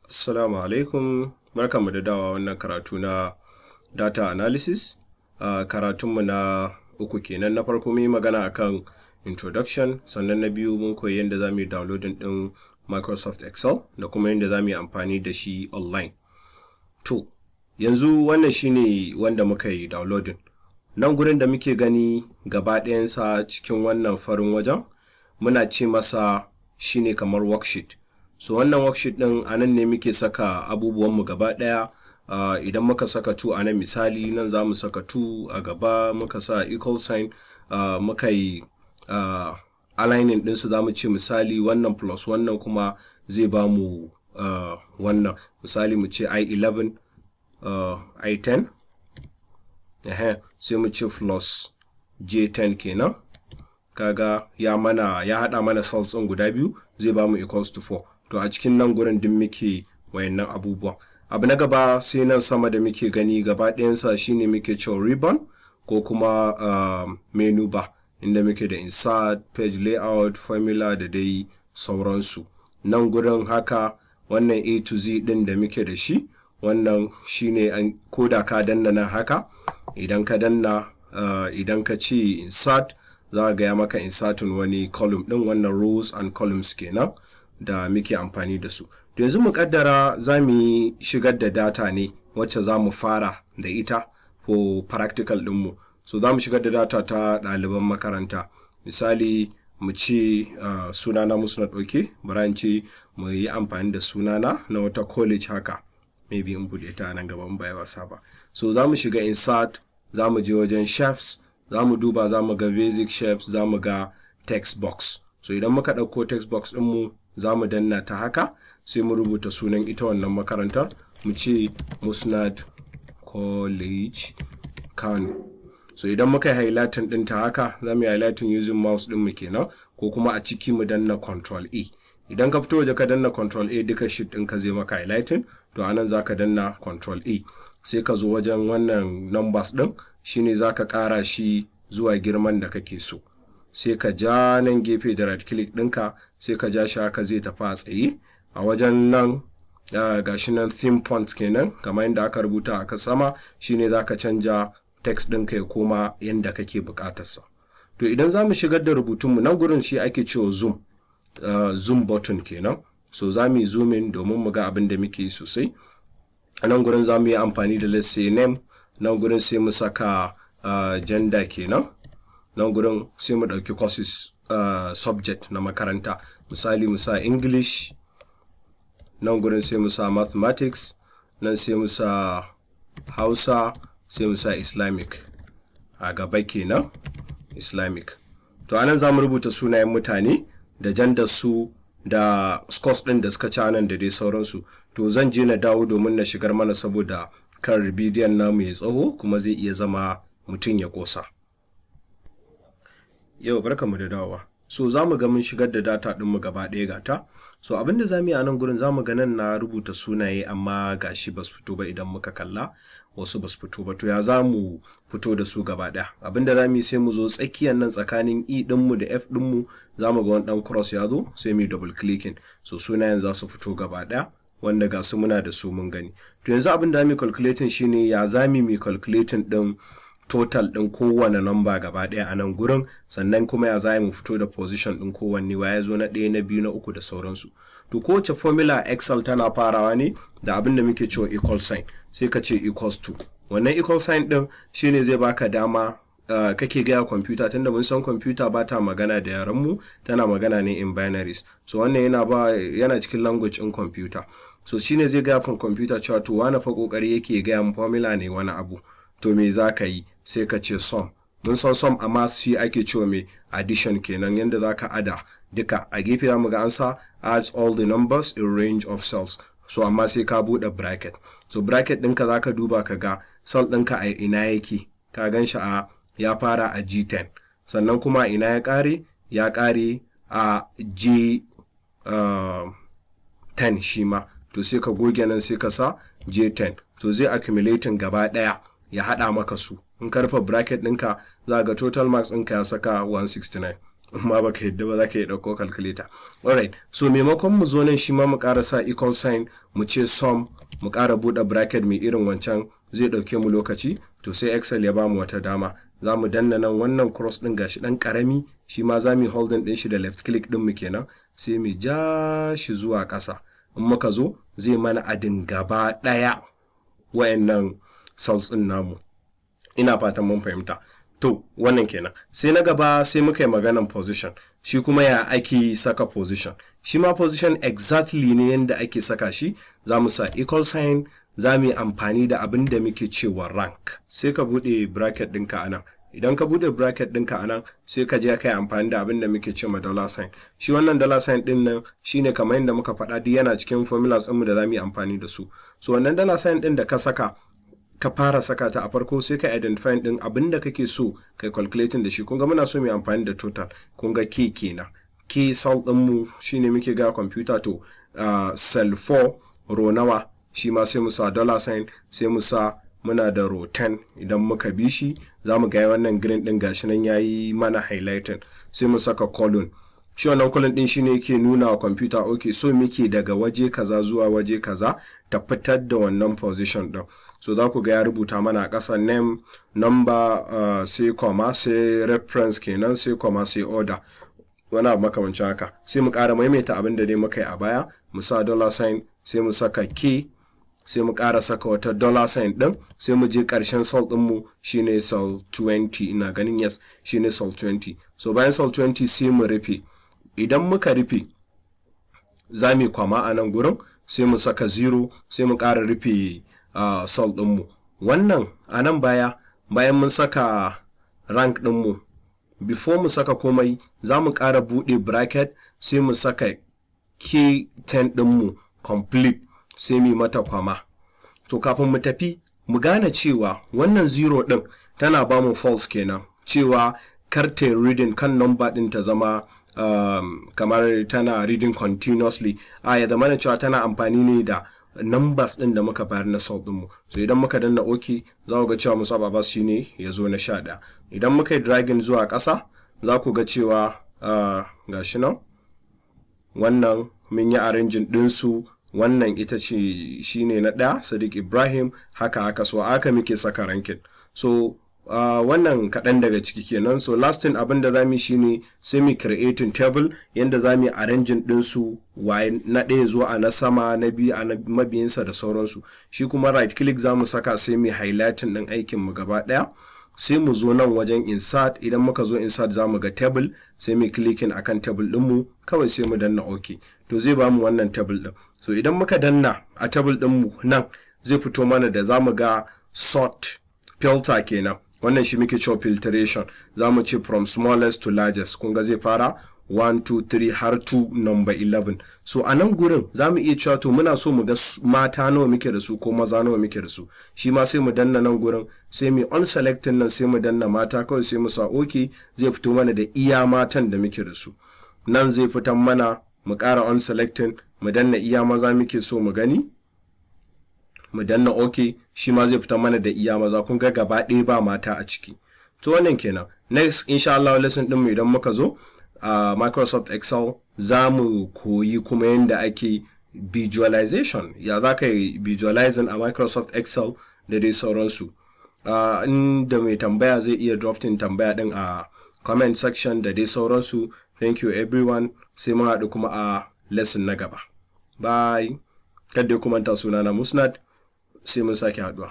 Assalamu alaikum, barkanmu da dawa wannan karatu na data analysis. Karatunmu na uku kenan. Na farko mun yi magana akan introduction, sannan na biyu mun koyi yadda za mu yi downloading ɗin Microsoft Excel da kuma yadda za mu yi amfani da shi online. To, yanzu wannan shine wanda muka yi downloading. Nan gurin da muke gani gaba ɗayansa cikin wannan farin wajen, muna ce masa shine kamar worksheet. So wannan worksheet ɗin a nan ne muke saka abubuwanmu gaba ɗaya. Idan muka saka 2 a nan misali, nan za mu saka 2 a gaba, muka sa equal sign, muka yi aligning ɗinsu, za mu ce misali wannan plus wannan kuma zai ba mu wannan. Misali mu ce I11, I10, sai mu ce plus J10 kenan. Kaga ya haɗa mana cells ɗin guda biyu, zai ba mu equals to 4. To a cikin nan gurin din muke wayannan abubuwan. Abu na gaba sai nan sama da muke gani gaba ɗayansa shine muke cewa ribbon ko kuma menu bar, inda muke da insert, page layout, formula da dai sauransu. Nan gurin haka wannan A to Z din da muke da shi, wannan shine ko da ka danna nan haka, idan ka danna idan ka ce insert, za ga ya maka insertin wani column din, wannan rows and columns kenan da muke amfani da su. To yanzu mu kaddara za mu yi shigar da data ne wacce za mu fara da ita ko practical ɗinmu. So za mu shigar da data ta ɗaliban makaranta. Misali mu ce sunana Musnad, okay, bari in ce mu yi amfani da sunana na wata college haka, maybe in buɗe ta nan gaban bai wasa ba. So za mu shiga insert, za mu je wajen shapes, za mu duba, za mu ga basic shapes, za mu ga text box. So idan muka ɗauko text box ɗinmu, za mu danna ta haka, sai mu rubuta sunan ita wannan makarantar, mu ce Musnad College Kano. So idan muka yi highlighting ɗin ta haka, za mu yi highlighting using mouse ɗinmu kenan, ko kuma a ciki mu danna Control A. Idan ka fito waje ka danna Control A, duka sheet ɗin zai maka highlighting, to anan za ka danna Control A. Sai ka zo wajen wannan numbers ɗin, shine za ka ƙara shi zuwa girman da kake so. Sai ka ja nan gefe da right click ɗinka, sai ka ja shi haka, zai tafi a tsaye. A wajen nan gashi nan theme font kenan, kamar yadda aka rubuta aka sama, shine za ka canja text ɗinka ya koma yadda kake buƙatarsa. To idan za mu shigar da rubutunmu nan gurin, shi ake cewa zoom, zoom button kenan. So za mu yi zooming domin mu ga abin da muke yi sosai. A nan gurin za mu yi amfani da let's say name, nan gurin sai mu saka gender kenan. Nan gurin sai mu ɗauki courses subject na makaranta, misali mu sa English, nan gurin sai mu sa mathematics, nan sai mu sa Hausa, sai mu sa Islamic a gaba kenan, Islamic. To anan za mu rubuta sunayen mutane da gender su da scores ɗin da suka ci nan da dai sauransu. To zan je na dawo domin na shigar mana, saboda kan bidiyon namu ya tsawo kuma zai iya zama mutum ya kosa. Yau barkanmu da dawowa. So za mu ga mun shigar da data ɗinmu gaba ɗaya gata. So abinda za mu yi a nan gurin, za mu ga nan na rubuta sunaye amma gashi ba su fito ba. Idan muka kalla wasu ba su fito ba, to ya za mu fito da su gaba ɗaya? Abinda za mu yi, sai mu zo tsakiyar nan tsakanin E ɗinmu da F ɗinmu, za mu ga wani ɗan cross ya zo, sai mu yi double clicking. So sunayen za su fito gaba ɗaya, wanda ga su muna da su mun gani. To yanzu abin da mu calculating shine ya za mu yi calculating ɗin total ɗin kowane number gaba ɗaya a nan gurin, sannan kuma ya za mu fito da position ɗin kowanne, wa ya zo na ɗaya, na biyu, na uku da sauransu. To kowace formula Excel tana farawa ne da abin da muke cewa equal sign, sai ka ce equals to. Wannan equal sign ɗin shine zai baka dama kake gaya computer, tunda mun san computer ba ta magana da yaranmu, tana magana ne in binaries. So wannan yana cikin language in computer. So shine zai gaya computer cewa to wani fa kokari yake gaya mu formula ne wani abu. To me za ka yi? Sai ka ce sum. Mun san sum amma shi ake cewa me addition kenan, yanda za ka ada duka. A gefe za mu ga an sa adds all the numbers in range of cells. So amma sai ka buɗe bracket. So bracket ɗinka za ka duba ka ga cell ɗinka a ina yake. Ka gan shi ya fara a G10. Sannan kuma ina ya ƙare? Ya ƙare a G10 shi ma. To sai ka goge nan, sai ka sa J10. To zai accumulating gaba ɗaya, ya haɗa maka su. In ka rufe bracket ɗinka, za ga total marks ɗinka ya saka 169. amma baka yadda ba za ka yi ɗauko calculator. Alright, so maimakon mu zo nan shi ma mu ƙara sa equal sign mu ce sum, mu ƙara buɗe bracket mai irin wancan zai ɗauke mu lokaci. To sai Excel ya bamu wata dama, za mu danna nan wannan cross ɗin gashi ɗan ƙarami, shi ma za mu yi holding ɗin shi da left click ɗin mu kenan, sai mu ja shi zuwa ƙasa. In muka zo zai mana adin gaba ɗaya wayannan cells ɗin namu. Ina fatan mun fahimta. To wannan kenan. Sai na gaba sai muka yi maganan position. Shi kuma ya ake saka position. Shi ma position exactly ne yanda ake saka shi. Za mu sa equal sign, za mu yi amfani da abin da muke cewa rank. Sai ka buɗe bracket ɗinka a nan. Idan ka buɗe bracket ɗinka a nan sai ka je ka yi amfani da abin da muke cewa dollar sign. Shi wannan dollar sign ɗin nan shine kamar yadda muka faɗa duk yana cikin formulas ɗinmu da za mu yi amfani da su. So wannan dollar sign ɗin da ka saka, ka fara saka ta a farko sai ka identify din abinda kake so kai calculating da shi. Kun ga muna so mu amfani da total, kun ga k kenan. K cell din mu shine muke ga computer to cell 4 row nawa, shi ma sai mu sa dollar sign, sai mu sa muna da row 10. Idan muka bi shi zamu ga wannan green din gashi nan yayi mana highlighting, sai mu saka colon. Shi wannan column din shine yake nuna wa computer okay so muke daga waje kaza zuwa waje kaza ta fitar da wannan position din. So za ku ga ya rubuta mana a ƙasa name, number, sai comma, sai reference kenan, sai comma, sai order. Wani abu makamancin haka. Sai mu ƙara maimaita abin da dai muka yi a baya, mu sa dollar sign, sai mu saka k, sai mu ƙara saka wata dollar sign din, sai mu je ƙarshen cell din mu shine cell 20. Ina ganin yes shine cell 20. So bayan cell 20 sai mu rufe. Idan muka rufe za mu kwama a nan gurin, sai mu saka 0, sai mu ƙara rufe cell ɗinmu. Wannan a nan bayan mun saka rank ɗinmu, before mu saka komai za mu ƙara buɗe bracket, sai mu saka k10 ɗinmu complete, sai mu mata kwama. To kafin mu tafi mu gane cewa wannan 0 ɗin tana ba mu false kenan, cewa karta reading kan number ɗin ta zama kamar tana reading continuously. Ya zama cewa tana amfani ne da numbers din da muka bayar na cell dinmu. So idan muka danna OK za ku ga cewa Musa Babas shine ya zo na 11. Idan muka yi dragging zuwa ƙasa za ku ga cewa gashi nan wannan mun yi arranging ɗinsu. Wannan ita ce shine na 1 Sadiq Ibrahim, haka so aka muke saka ranking. So wannan kaɗan daga ciki kenan. So last thing abin da zamu shine sai mu creating table yanda zamu arranging din su na ɗaya zuwa na sama, na biyu a mabiyinsa da sauransu. Shi kuma right click zamu saka sai mu highlighting din aikin mu gaba ɗaya, sai mu zo nan wajen insert. Idan muka zo insert zamu ga table, sai mu clicking akan table din mu, kawai sai mu danna OK. To zai bamu wannan table din. So idan muka danna a table din mu nan zai fito mana da zamu ga sort filter kenan. Wannan shi muke cewa filtration. Za mu ce from smallest to largest. Kun ga zai fara 1 2 3 har to number 11. So a nan gurin za mu iya cewa to muna so mu ga mata nawa muke da su ko maza nawa muke da su. Shi ma sai mu danna nan gurin, sai mu on selecting nan, sai mu danna mata, kawai sai mu sa OK. Zai fito mana da iya matan da muke da su. Nan zai fitan mana, mu ƙara on selecting, mu danna iya maza muke so mu gani, mu danna OK. Shi ma zai fita mana da iya maza. Kun ga gaba ɗaya ba mata a ciki. To wannan kenan. Next insha Allah lesson din mu idan muka zo a Microsoft Excel za mu koyi kuma yanda ake visualization. Ya za ka yi visualizing a Microsoft Excel da dai sauransu. Inda mai tambaya zai iya drop-in tambaya din a comment section da dai sauransu. Thank you everyone. Sai mun haɗu kuma a lesson na gaba. Bye. Kada ku manta sunana Musnad. Sai mun sake haɗuwa.